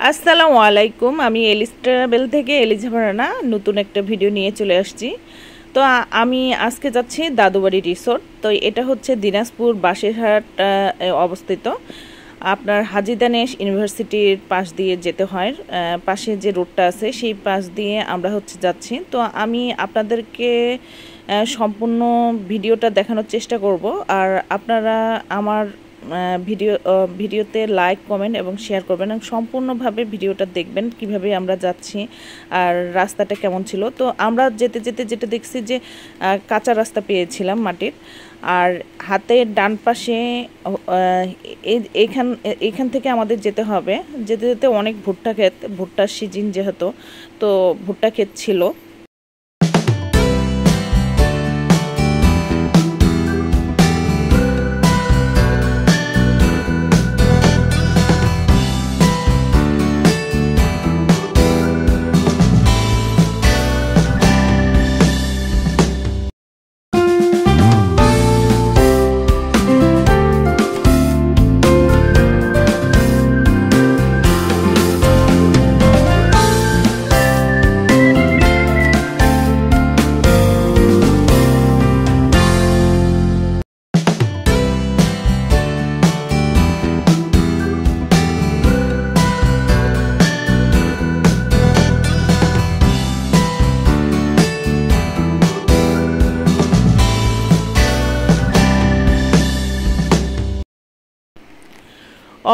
আসসালামু আলাইকুম। আমি এলিস ট্রাভেল থেকে এলিজা রানা নতুন একটা ভিডিও নিয়ে চলে আসছি। তো আমি আজকে যাচ্ছি দাদুবাড়ি রিসোর্ট। তো এটা হচ্ছে দিনাজপুর বাসেরহাট অবস্থিত। আপনার হাজী দানেশ ইউনিভার্সিটির পাশ দিয়ে যেতে হয়, পাশে যে রোডটা আছে সেই পাশ দিয়ে আমরা যাচ্ছি। তো আমি আপনাদেরকে সম্পূর্ণ ভিডিওটা দেখানোর চেষ্টা করব। আর আপনারা আমার ভিডিওতে লাইক কমেন্ট এবং শেয়ার করবেন এবং সম্পূর্ণভাবে ভিডিওটা দেখবেন কিভাবে আমরা যাচ্ছি আর রাস্তাটা কেমন ছিল। তো আমরা যেতে যেতে যেটা দেখছি যে কাঁচা রাস্তা পেয়েছিলাম মাটির, আর হাতের ডান পাশে এখান থেকে আমাদের যেতে হবে। যেতে যেতে অনেক ভুট্টা ক্ষেত, ভুট্টার সিজন যেহেতু, তো ভুট্টা ক্ষেত ছিল।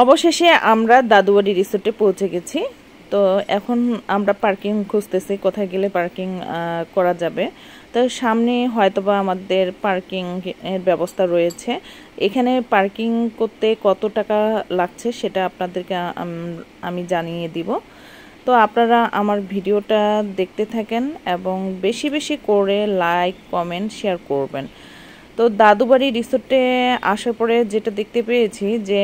অবশেষে আমরা দাদুবাড়ি রিসোর্টে পৌঁছে গেছি। তো এখন আমরা পার্কিং খুঁজতেছি, কোথায় গেলে পার্কিং করা যাবে। তো সামনে হয়তোবা আমাদের পার্কিং এর ব্যবস্থা রয়েছে। এখানে পার্কিং করতে কত টাকা লাগছে সেটা আপনাদেরকে আমি জানিয়ে দিব। তো আপনারা আমার ভিডিওটা দেখতে থাকেন এবং বেশি বেশি করে লাইক কমেন্ট শেয়ার করবেন। তো দাদুবাড়ি রিসোর্টে আসার পরে যেটা দেখতে পেয়েছি যে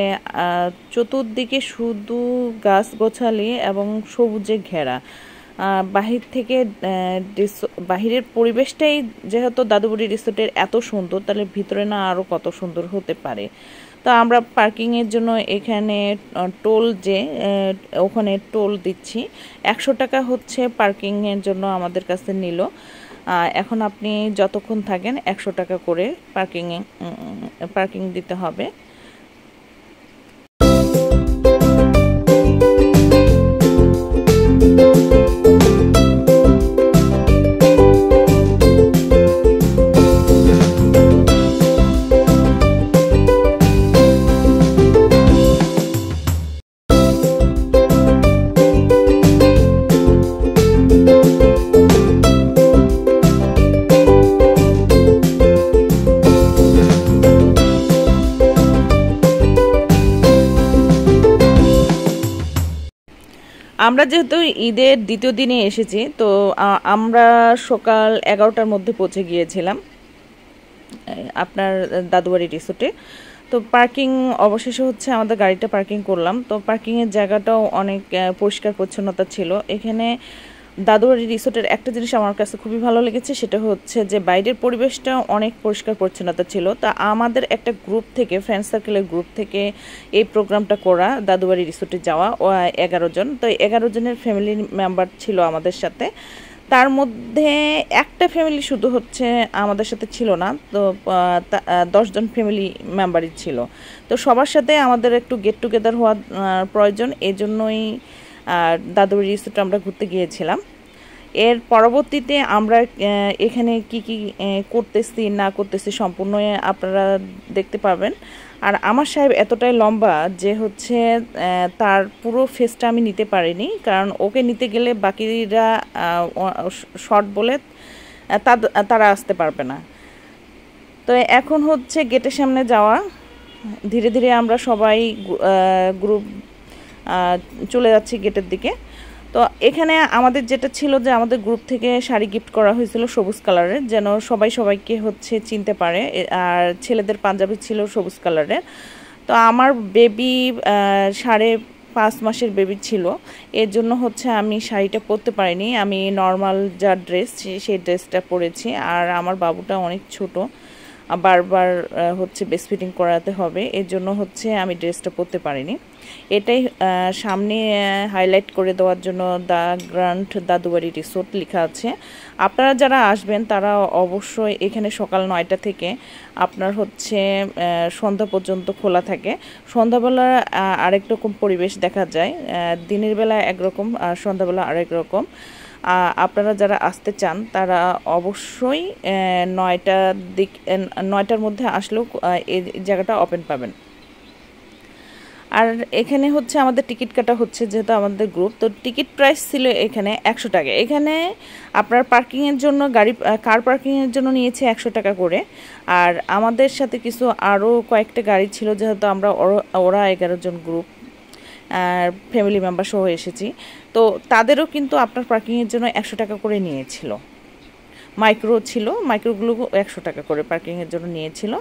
চতুর্দিকে শুধু গাছগাছালি এবং সবুজে ঘেরা। বাহির থেকে বাহিরের পরিবেশটাই যেহেতু দাদুবাড়ি রিসোর্টের এত সুন্দর, তাহলে ভিতরে না আরও কত সুন্দর হতে পারে। তো আমরা পার্কিংয়ের জন্য এখানে টোল ওখানে টোল দিচ্ছি। 100 টাকা হচ্ছে পার্কিংয়ের জন্য আমাদের কাছে নিল। এখন আপনি যতক্ষণ থাকেন 100 টাকা করে পার্কিং দিতে হবে। আমরা যেহেতু ঈদের দ্বিতীয় দিনে এসেছি, তো আমরা সকাল 11টার মধ্যে পৌঁছে গিয়েছিলাম আপনার দাদুবাড়ি রিসোর্টে। তো পার্কিং অবশেষে আমাদের গাড়িটা পার্কিং করলাম। তো পার্কিংয়ের জায়গাটাও অনেক পরিষ্কার পরিচ্ছন্নতা ছিল। এখানে দাদুবাড়ি রিসোর্টের একটা জিনিস আমার কাছে খুবই ভালো লেগেছে, সেটা হচ্ছে যে বাইরের পরিবেশটা অনেক পরিষ্কার পরিচ্ছন্নতা ছিল। তা আমাদের একটা গ্রুপ থেকে, ফ্রেন্ড সার্কেলের গ্রুপ থেকে এই প্রোগ্রামটা করা, দাদুবাড়ি রিসোর্টে যাওয়া 11 জন। তো 11 জনের ফ্যামিলি মেম্বার ছিল আমাদের সাথে। তার মধ্যে একটা ফ্যামিলি শুধু আমাদের সাথে ছিল না, তো 10 জন ফ্যামিলি মেম্বারই ছিল। তো সবার সাথে আমাদের একটু গেট টুগেদার হওয়ার প্রয়োজন, এজন্যই দাদুবাড়ি রিসোর্টে আমরা ঘুরতে গিয়েছিলাম। এর পরবর্তীতে আমরা এখানে কি কি করতেছি না করতেছি সম্পূর্ণ আপনারা দেখতে পাবেন। আর আমার সাহেব এতটাই লম্বা যে তার পুরো ফেসটা আমি নিতে পারিনি, কারণ ওকে নিতে গেলে বাকিরা শর্ট বলে তারা আসতে পারবে না। তো এখন গেটের সামনে যাওয়া। ধীরে ধীরে আমরা সবাই গ্রুপ চলে যাচ্ছি গেটের দিকে। তো এখানে আমাদের যেটা ছিল যে আমাদের গ্রুপ থেকে শাড়ি গিফট করা হয়েছিল সবুজ কালারের, যেন সবাই সবাইকে চিনতে পারে। আর ছেলেদের পাঞ্জাবি ছিল সবুজ কালারের। তো আমার বেবি 5.5 মাসের বেবি ছিল, এর জন্য আমি শাড়িটা পরতে পারিনি। আমি নর্মাল যা ড্রেস সেই ড্রেসটা পরেছি। আর আমার বাবুটা অনেক ছোট, বারবার হচ্ছে বেস্ট ফিটিং করাতে হবে, এর জন্য হচ্ছে আমি ড্রেসটা পরতে পারিনি। এটাই সামনে হাইলাইট করে দেওয়ার জন্য দ্য গ্র্যান্ড দাদুবাড়ি রিসোর্ট লেখা আছে। আপনারা যারা আসবেন তারা অবশ্যই এখানে সকাল 9টা থেকে আপনার হচ্ছে সন্ধ্যা পর্যন্ত খোলা থাকে। সন্ধ্যাবেলা আরেক রকম পরিবেশ দেখা যায়, দিনের বেলা একরকম আর সন্ধ্যাবেলা আরেক রকম। আপনারা যারা আসতে চান তারা অবশ্যই 9টার মধ্যে আসলেও এই জায়গাটা ওপেন পাবেন। আর এখানে হচ্ছে আমাদের টিকিট কাটা হচ্ছে, যেহেতু আমাদের গ্রুপ, তো টিকিট প্রাইস ছিল এখানে 100 টাকা। এখানে আপনার পার্কিংয়ের জন্য কার পার্কিংয়ের জন্য নিয়েছে 100 টাকা করে। আর আমাদের সাথে কিছু আরও কয়েকটা গাড়ি ছিল, যেহেতু আমরা ওরা 11 জন গ্রুপ আর ফ্যামিলি মেম্বার সহ এসেছি, তো তাদেরও কিন্তু আপনার পার্কিংয়ের জন্য 100 টাকা করে নিয়েছিল। মাইক্রো ছিল, মাইক্রোগুলো 100 টাকা করে পার্কিংয়ের জন্য নিয়েছিল।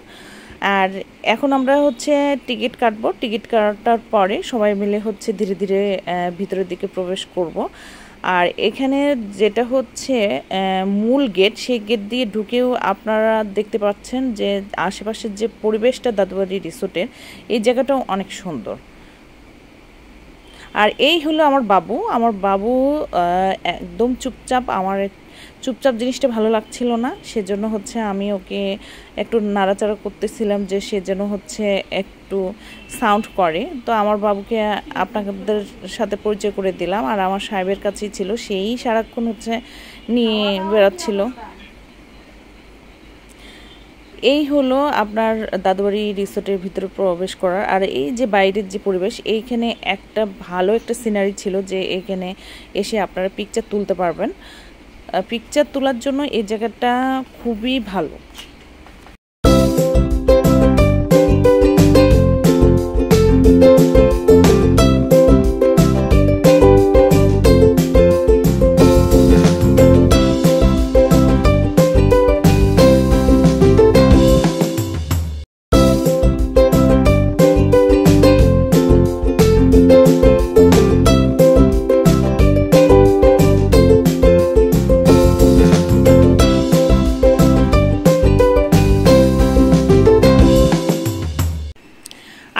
আর এখন আমরা হচ্ছে টিকিট কাটবো, টিকিট কাটার পরে সবাই মিলে হচ্ছে ধীরে ধীরে ভিতরের দিকে প্রবেশ করব। আর এখানে যেটা হচ্ছে মূল গেট, সেই গেট দিয়ে ঢুকেও আপনারা দেখতে পাচ্ছেন যে আশেপাশের যে পরিবেশটা দাদুবাড়ি রিসোর্টের, এই জায়গাটাও অনেক সুন্দর। আর এই হলো আমার বাবু একদম চুপচাপ। আমার চুপচাপ জিনিসটা ভালো লাগছিল না, সেজন্য হচ্ছে আমি ওকে একটু নাড়াচাড়া করতেছিলাম যে সে যেন হচ্ছে একটু সাউন্ড করে। তো আমার বাবুকে আপনাদের সাথে পরিচয় করে দিলাম। আর আমার সাহেবের কাছেই ছিল, সেই সারাক্ষণ হচ্ছে নিয়ে বেড়াচ্ছিল। এই হলো আপনার দাদুবাড়ি রিসোর্টের ভিতরে প্রবেশ করার। আর এই যে বাইরের যে পরিবেশ, এইখানে একটা ভালো একটা সিনারি ছিল, যে এখানে এসে আপনারা পিকচার তুলতে পারবেন। পিকচার তোলার জন্য এই জায়গাটা খুবই ভালো।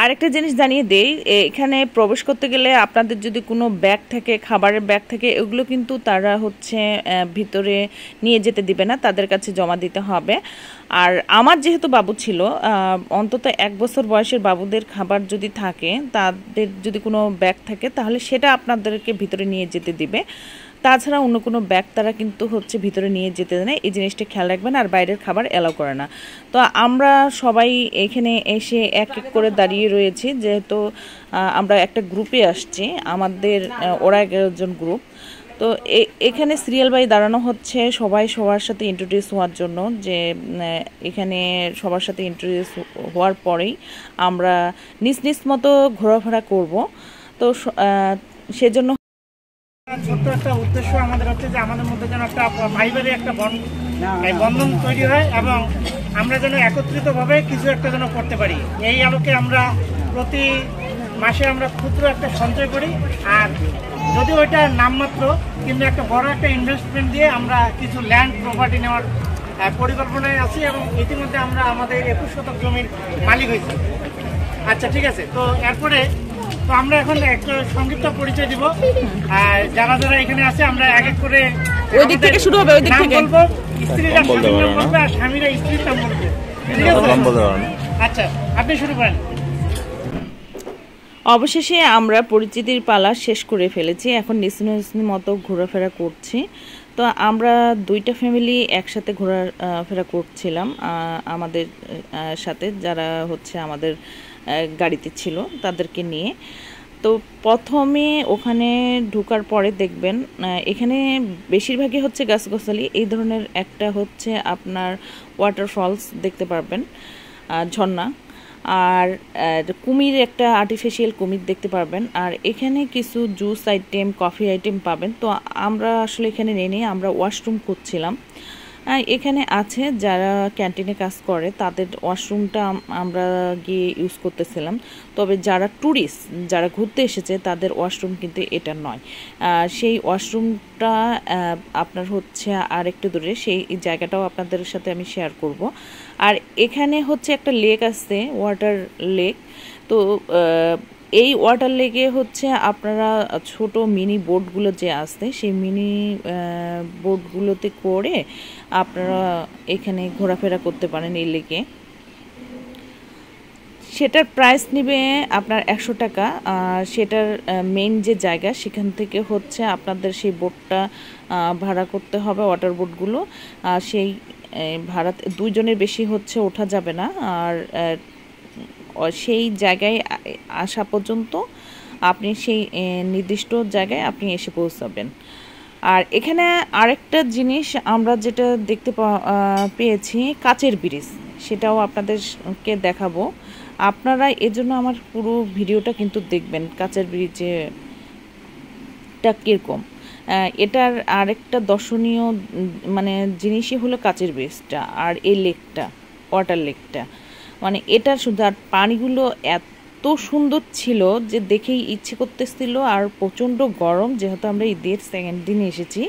আরেকটা জিনিস জানিয়ে দেই, এখানে প্রবেশ করতে গেলে আপনাদের যদি কোনো ব্যাগ থাকে, খাবারের ব্যাগ থাকে, এগুলো কিন্তু তারা হচ্ছে ভিতরে নিয়ে যেতে দিবে না, তাদের কাছে জমা দিতে হবে। আর আমার যেহেতু বাবু ছিল, অন্তত 1 বছর বয়সের বাবুদের খাবার যদি থাকে, তাদের যদি কোনো ব্যাগ থাকে, তাহলে সেটা আপনাদেরকে ভিতরে নিয়ে যেতে দিবে। তাছাড়া অন্য কোনো ব্যাগ তারা কিন্তু হচ্ছে ভিতরে নিয়ে যেতে দেয় না, এই জিনিসটা খেয়াল রাখবেন। আর বাইরের খাবার এলাও করে না। তো আমরা সবাই এখানে এসে এক এক করে দাঁড়িয়ে রয়েছি, যেহেতু আমরা একটা গ্রুপে আসছি, আমাদের ওরা 11 জন গ্রুপ। তো এখানে সিরিয়াল বাই দাঁড়ানো হচ্ছে সবাই সবার সাথে ইন্ট্রোডিউস হওয়ার জন্য, যে এখানে সবার সাথে ইন্ট্রোডিউস হওয়ার পরেই আমরা নিজ নিজ মতো ঘোরাফেরা করব। তো সেজন্য ছোট্ট একটা উদ্দেশ্য আমাদের হচ্ছে যে আমাদের মধ্যে যেন একটা ভাইবারি একটা বন্ধন তৈরি হয়, এবং আমরা যেন একত্রিতভাবে কিছু একটা যেন করতে পারি। এই আলোকে আমরা প্রতি মাসে আমরা ক্ষুদ্র একটা সঞ্চয় করি, আর যদি ওইটা নামমাত্র, কিন্তু একটা বড় একটা ইনভেস্টমেন্ট দিয়ে আমরা কিছু ল্যান্ড প্রপার্টি নেওয়ার পরিকল্পনায় আছি, এবং ইতিমধ্যে আমরা আমাদের 21 শতক জমির মালিক হয়েছি। আচ্ছা, ঠিক আছে। তো এরপরে তো আমরা এখন একটা সংক্ষিপ্ত পরিচয় দিব, আর যারা যারা এখানে আছে আমরা এক এক করে ওই দিক থেকে শুরু হবে, ওই দিক থেকে বলবো, স্ত্রীরা স্বামীর নাম বলবে আর স্বামীরা স্ত্রীর নাম বলবে, ঠিক আছে? আচ্ছা, আপনি শুরু করেন। অবশেষে আমরা পরিচিতির পালা শেষ করে ফেলেছি, এখন নিশ্চিন্ত মতো ঘোরাফেরা করছি। তো আমরা 2টা ফ্যামিলি একসাথে ঘোরাফেরা করছিলাম আমাদের সাথে, যারা হচ্ছে আমাদের গাড়িতে ছিল তাদেরকে নিয়ে। তো প্রথমে ওখানে ঢোকার পরে দেখবেন এখানে বেশিরভাগই হচ্ছে গাছগাছালি, এই ধরনের একটা হচ্ছে আপনার ওয়াটারফলস দেখতে পারবেন, ঝর্ণা, আর কুমির, একটা আর্টিফিশিয়াল কুমির দেখতে পারবেন। আর এখানে কিছু জুস আইটেম, কফি আইটেম পাবেন। তো আমরা আসলে এখানে নেই, আমরা ওয়াশরুম করছিলাম। এখানে আছে যারা ক্যান্টিনে কাজ করে তাদের ওয়াশরুমটা আমরা গিয়ে ইউজ করতেছিলাম, তবে যারা ট্যুরিস্ট যারা ঘুরতে এসেছে তাদের ওয়াশরুম কিন্তু এটা নয়। সেই ওয়াশরুমটা আপনার হচ্ছে আর একটু দূরে, সেই জায়গাটাও আপনাদের সাথে আমি শেয়ার করব। আর এখানে হচ্ছে একটা লেক আছে, ওয়াটার লেক। তো এই ওয়াটার লেকে হচ্ছে আপনারা ছোট মিনি বোটগুলো যে আসছে সেই মিনি বোটগুলোতে করে আপনারা এখানে ঘোরাফেরা করতে পারেন এই লেকে। সেটার প্রাইস নেবে আপনার 100 টাকা। সেটার মেইন যে জায়গা সেখান থেকে হচ্ছে আপনাদের সেই বোটটা ভাড়া করতে হবে, ওয়াটার বোটগুলো। সেই ভাড়া 2 জনের বেশি হচ্ছে ওঠা যাবে না। আর সেই জায়গায় আসা পর্যন্ত আপনি সেই নির্দিষ্ট জায়গায় আপনি এসে পৌঁছাবেন। আর এখানে আরেকটা জিনিস আমরা যেটা দেখতে পেয়েছি, কাচের ব্রিজ, সেটাও আপনাদেরকে দেখাবো। আপনারা এজন্য আমার পুরো ভিডিওটা কিন্তু দেখবেন, কাচের ব্রিজটা কীরকম। এটার আরেকটা দর্শনীয় মানে জিনিসই হলো কাচের ব্রিজটা আর এই লেকটা, ওয়াটার লেকটা। মানে এটা শুধু, আর পানিগুলো এত সুন্দর ছিল যে দেখেই ইচ্ছে করতেছিল। আর প্রচণ্ড গরম, যেহেতু আমরা ঈদের সেকেন্ড দিনে এসেছি,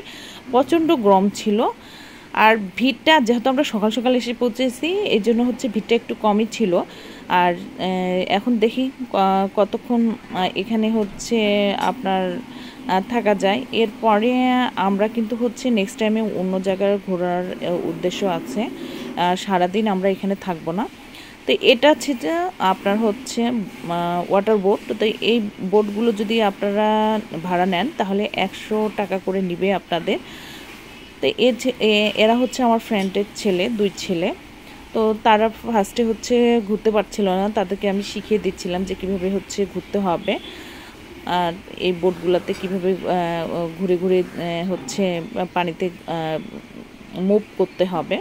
প্রচণ্ড গরম ছিল। আর ভিড়টা যেহেতু আমরা সকাল সকাল এসে পৌঁছেছি এই জন্য হচ্ছে ভিড়টা একটু কমই ছিল। আর এখন দেখি কতক্ষণ এখানে হচ্ছে আপনার থাকা যায়। এরপরে আমরা কিন্তু হচ্ছে নেক্সট টাইমে অন্য জায়গায় ঘোরার উদ্দেশ্য আছে, সারাদিন আমরা এখানে থাকবো না। তো এটা হচ্ছে যে আপনার হচ্ছে ওয়াটার বোট। তো এই বোটগুলো যদি আপনারা ভাড়া নেন তাহলে 100 টাকা করে নিবে আপনাদের। তো এরা হচ্ছে আমার ফ্রেন্ডের ছেলে, 2 ছেলে। তো তারা ফার্স্টে হচ্ছে ঘুরতে পারছিল না, তাদেরকে আমি শিখিয়ে দিচ্ছিলাম যে কীভাবে হচ্ছে ঘুরতে হবে, আর এই বোটগুলোতে কীভাবে ঘুরে ঘুরে হচ্ছে পানিতে মুভ করতে হবে।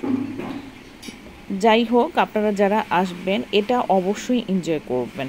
যাই হোক, আপনারা যারা আসবেন এটা অবশ্যই এনজয় করবেন।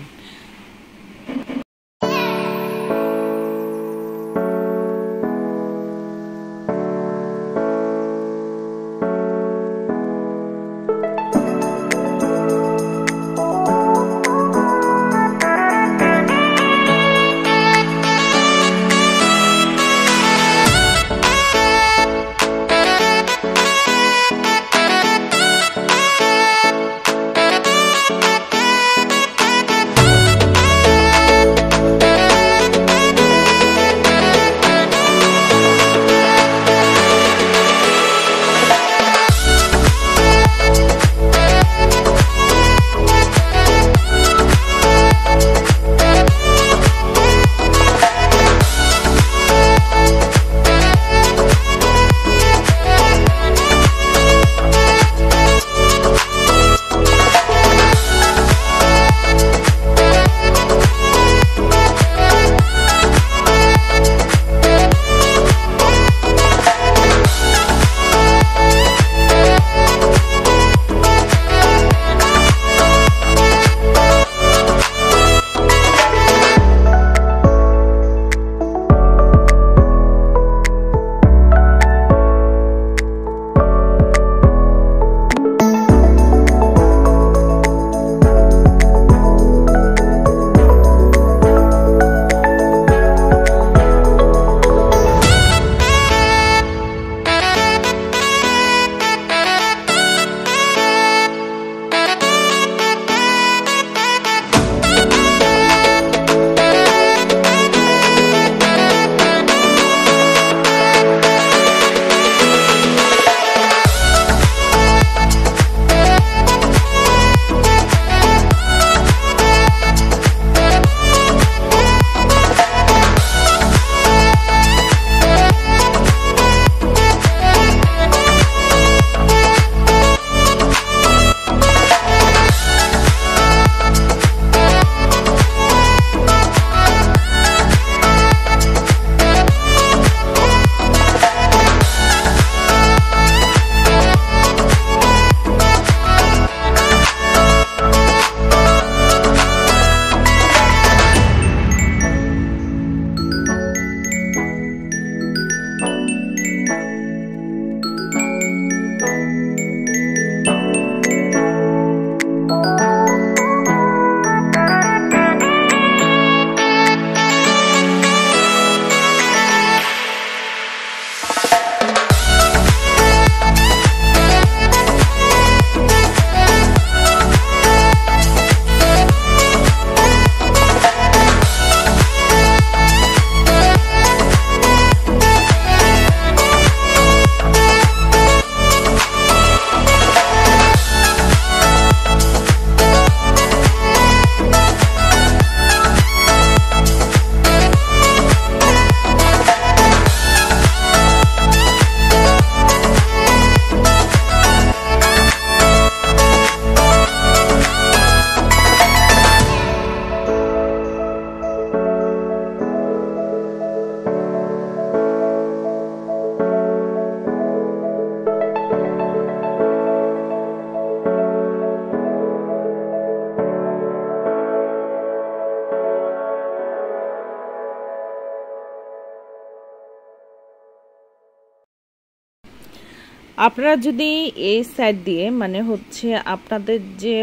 আপনারা যদি এই সাইড দিয়ে মানে হচ্ছে আপনাদের যে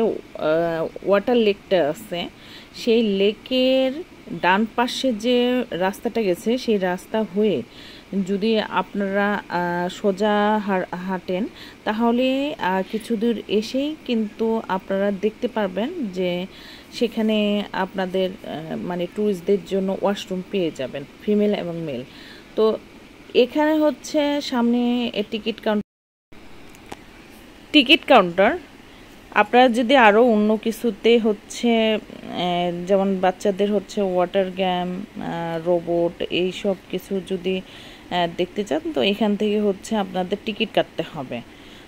ওয়াটার লেকটা আছে সেই লেকের ডান পাশে যে রাস্তাটা গেছে সেই রাস্তা হয়ে যদি আপনারা সোজা হাঁটেন তাহলে কিছু দূর এসেই কিন্তু আপনারা দেখতে পারবেন যে সেখানে আপনাদের মানে ট্যুরিস্টদের জন্য ওয়াশরুম পেয়ে যাবেন, ফিমেল এবং মেল। তো এখানে হচ্ছে সামনে টিকিট কাউন্টার। আপনারা যদি আরও অন্য কিছুতে হচ্ছে যেমন বাচ্চাদের হচ্ছে ওয়াটার গেম, রোবট, এই সব কিছু যদি দেখতে চান তো এখান থেকে হচ্ছে আপনাদের টিকিট কাটতে হবে।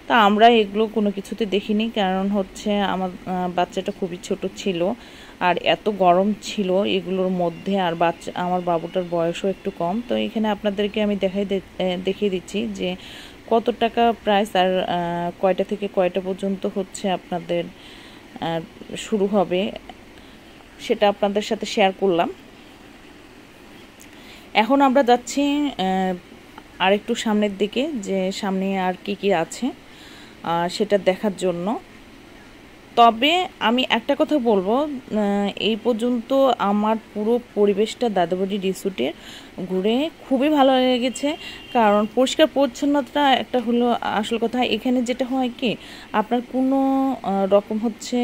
তা আমরা এগুলো কোনো কিছুতে দেখিনি, কারণ হচ্ছে আমার বাচ্চাটা খুবই ছোট ছিল আর এত গরম ছিল এগুলোর মধ্যে, আর আমার বাবুটার বয়সও একটু কম। তো এখানে আপনাদেরকে আমি দেখিয়ে দিচ্ছি যে কত টাকা প্রাইস আর কয়টা থেকে কয়টা পর্যন্ত হচ্ছে আপনাদের শুরু হবে সেটা আপনাদের সাথে শেয়ার করলাম। এখন আমরা যাচ্ছি আরেকটু সামনের দিকে, যে সামনে আর কি আছে সেটা দেখার জন্য। তবে আমি একটা কথা বলবো, এই পর্যন্ত আমার পুরো পরিবেশটা দাদুবাড়ি রিসোর্টের ঘুরে খুবই ভালো লেগেছে, কারণ পরিষ্কার পরিচ্ছন্নতা একটা হলো আসল কথা। এখানে যেটা হয় কি, আপনার কোনো রকম হচ্ছে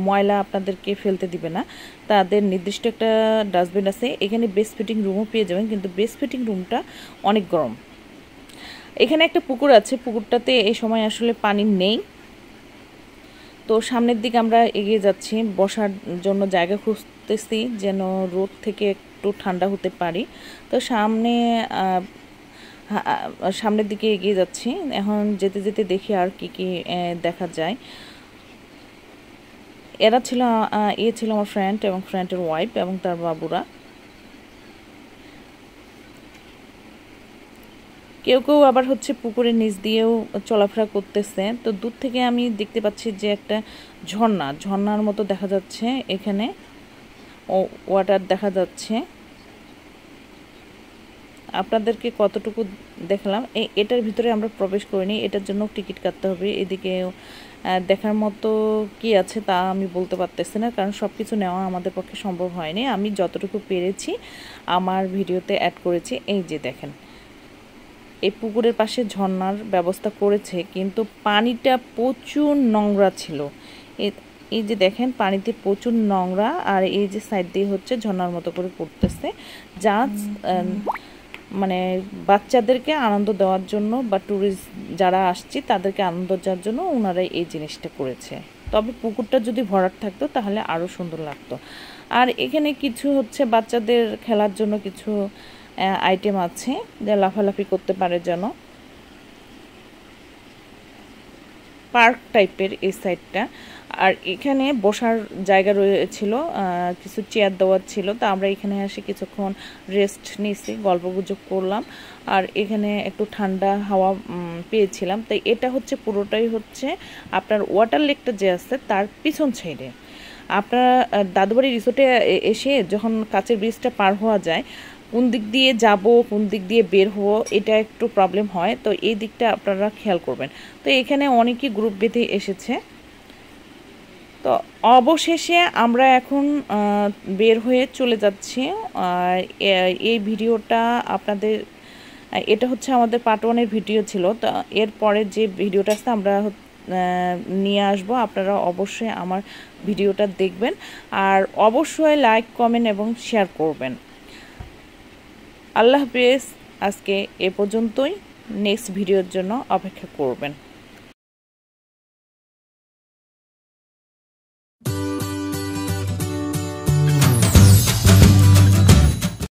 ময়লা আপনাদেরকে ফেলতে দিবে না, তাদের নির্দিষ্ট একটা ডাস্টবিন আছে। এখানে বেস্ট ফিটিং রুমও পেয়ে যাবেন, কিন্তু বেস্ট ফিটিং রুমটা অনেক গরম। এখানে একটা পুকুর আছে, পুকুরটাতে এই সময় আসলে পানি নেই। তো সামনের দিকে আমরা এগিয়ে যাচ্ছি, বসার জন্য জায়গা খুঁজতেছি যেন রোদ থেকে একটু ঠান্ডা হতে পারি। তো সামনের দিকে এগিয়ে যাচ্ছি। এখন যেতে যেতে দেখি আর কি কি দেখা যায়। এরা ছিল আমার ফ্রেন্ড এবং ফ্রেন্ডের ওয়াইফ এবং তার বাবুরা। কেউ কেউ আবার হচ্ছে পুকুরের নিচ দিয়েও চলাফেরা করতেছে। তো দূর থেকে আমি দেখতে পাচ্ছি যে একটা ঝর্ণার মতো দেখা যাচ্ছে, এখানে ওয়াটার দেখা যাচ্ছে। আপনাদেরকে কতটুকু দেখলাম, এটার ভিতরে আমরা প্রবেশ করিনি, এটার জন্য টিকিট কাটতে হবে। এদিকে দেখার মতো কি আছে তা আমি বলতে পারতেছি না, কারণ সব কিছু নেওয়া আমাদের পক্ষে সম্ভব হয়নি। আমি যতটুকু পেরেছি আমার ভিডিওতে অ্যাড করেছি। এই যে দেখেন, এই পুকুরের পাশে ঝর্ণার ব্যবস্থা করেছে, কিন্তু পানিটা প্রচুর নোংরা ছিল। এই যে দেখেন, পানিতে প্রচুর নোংরা, আর এই যে সাইড দিয়ে হচ্ছে ঝর্ণার মতো করে পড়তেছে। যা মানে বাচ্চাদেরকে আনন্দ দেওয়ার জন্য বা ট্যুরিস্ট যারা আসছে তাদেরকে আনন্দ দেওয়ার জন্য ওনারা এই জিনিসটা করেছে। তবে পুকুরটা যদি ভরাট থাকতো তাহলে আরও সুন্দর লাগতো। আর এখানে কিছু হচ্ছে বাচ্চাদের খেলার জন্য কিছু আইটেম আছে, যা লাফালাফি করতে পারে, যেন পার্ক টাইপের এই সাইডটা। আর এখানে বসার জায়গা রয়েছিল, কিছু চেয়ার দেওয়ার ছিল। তো আমরা এখানে এসে কিছুক্ষণ রেস্ট নিয়েছি, গল্পগুজব করলাম, আর এখানে একটু ঠান্ডা হাওয়া পেয়েছিলাম। তাই এটা হচ্ছে পুরোটাই হচ্ছে আপনার ওয়াটার লেকটা যে আছে তার পিছন সাইডে। আপনারা দাদুবাড়ি রিসোর্টে এসে যখন কাচের ব্রিজটা পার হওয়া যায়, কোন দিক দিয়ে যাব কোন দিক দিয়ে বের হবো এটা একটু প্রবলেম হয়। তো এই দিকটা আপনারা খেয়াল করবেন। তো এখানে অনেকেই গ্রুপ বেঁধে এসেছে। তো অবশেষে আমরা এখন বের হয়ে চলে যাচ্ছি। এই ভিডিওটা আপনাদের, এটা হচ্ছে আমাদের পার্ট 1-এর ভিডিও ছিল। তো এরপরে যে ভিডিওটা আছে আমরা নিয়ে আসবো, আপনারা অবশ্যই আমার ভিডিওটা দেখবেন, আর অবশ্যই লাইক, কমেন্ট এবং শেয়ার করবেন। আল্লাহ হাফেজ। আজকে এ পর্যন্তই, নেক্সট ভিডিওর জন্য অপেক্ষা করবেন।